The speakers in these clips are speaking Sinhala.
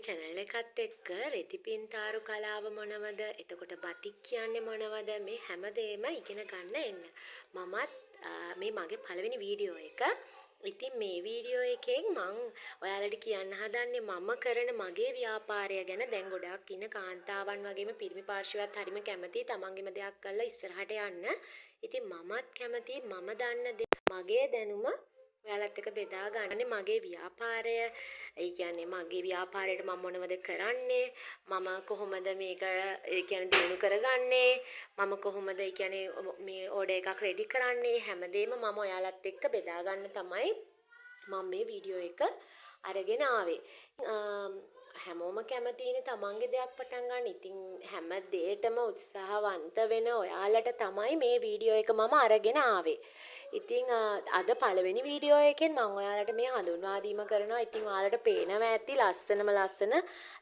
මගේ channel එකත් එක්ක රෙදිපින්තාරු කලාව මොනවද? එතකොට බතික් කියන්නේ මොනවද? මේ හැමදේම ඉගෙන ගන්න එන්න. මමත් මේ මගේ පළවෙනි වීඩියෝ එක. ඉතින් මේ වීඩියෝ එකෙන් මං ඔයාලට කියන්න හදන්නේ මම කරන මගේ ව්‍යාපාරය ගැන. දැන් ගොඩාක් ඉන්න කාන්තාවන් වගේම පිරිමි පාර්ශවයත් හරිම කැමතියි තමන්ගේම දෙයක් කරලා ඉස්සරහට යන්න. ඉතින් මමත් කැමතියි මම දන්න දේ මගේ දැනුම ඔයාලත් එක්ක බෙදා ගන්න. මගේ ව්‍යාපාරය, ඒ කියන්නේ මගේ ව්‍යාපාරයට මම මොනවද කරන්නේ, මම කොහොමද මේක ඒ කියන්නේ දිනු කරගන්නේ, මම කොහොමද ඒ කියන්නේ මේ ඕඩර් එකක් රෙඩි කරන්නේ, හැමදේම මම ඔයාලත් එක්ක බෙදා ගන්න තමයි මම මේ වීඩියෝ එක අරගෙන ආවේ. හැමෝම කැමතිනේ තමන්ගේ දෙයක් පටන් ගන්න. ඉතින් හැම දෙයකටම උත්සාහවන්ත වෙන ඔයාලට තමයි මේ වීඩියෝ එක මම අරගෙන ආවේ. ඉතින් අද පළවෙනි වීඩියෝ එකෙන් මම ඔයාලට මේ හඳුන්වා දීම කරනවා. ඉතින් ඔයාලට පේනවා ඇති ලස්සනම ලස්සන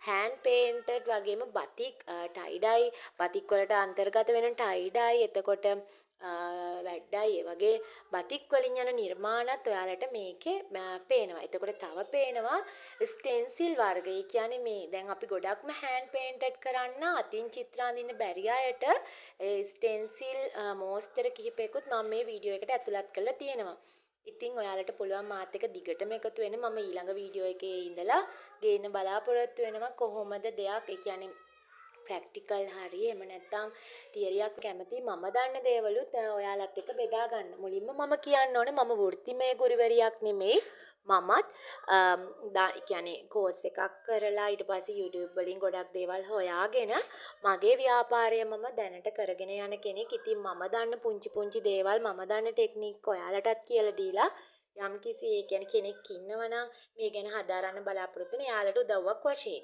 හෑන්ඩ් පේන්ටඩ් වගේම බතික් ටයි ඩයි බතික් වලට අන්තර්ගත වෙන ටයි ඩයි එතකොට වැඩ්ඩයි ඒ වගේ බතික් වලින් යන නිර්මාණත් ඔයාලට මේකේ පේනවා. එතකොට තව පේනවා ස්ටෙන්සිල් වර්ග. ඒ කියන්නේ මේ දැන් අපි ගොඩක්ම හෑන්ඩ් පේන්ටඩ් කරන්න අතින් චිත්‍ර අඳින්න බැරි අයට ස්ටෙන්සිල් මෝස්තර කිහිපයකුත් මම මේ වීඩියෝ එකට ඇතුළත් කරලා තියෙනවා. ඉතින් ඔයාලට පුළුවන් මාත් එක්ක දිගටම එකතු වෙන්න. මම ඊළඟ වීඩියෝ එකේ ඉඳලා ගේන්න බලාපොරොත්තු වෙනවා කොහොමද දෙයක් ඒ කියන්නේ ප්‍රැක්ටිකල් හරි එහෙම නැත්නම් තියරියක් කැමති මම දන්න දේවලුත් ඔයාලත් එක්ක බෙදා ගන්න. මුලින්ම මම කියන්න ඕනේ මම වෘත්තිමය ගුරුවරියක් නෙමෙයි. මමත් කියන්නේ කෝස් එකක් කරලා ඊට පස්සේ YouTube වලින් ගොඩක් දේවල් හොයාගෙන මගේ ව්‍යාපාරය මම දැනට කරගෙන යන කෙනෙක්. ඉතින් මම දන්න පුංචි පුංචි දේවල් මම දන්න ටෙක්නික් ඔයාලටත් කියලා දීලා යම්කිසි ඒ කියන්නේ කෙනෙක් ඉන්නවනම් මේ ගැන හදාරන්න බලාපොරොත්තු වෙන එයාලට උදව්වක් වශයෙන්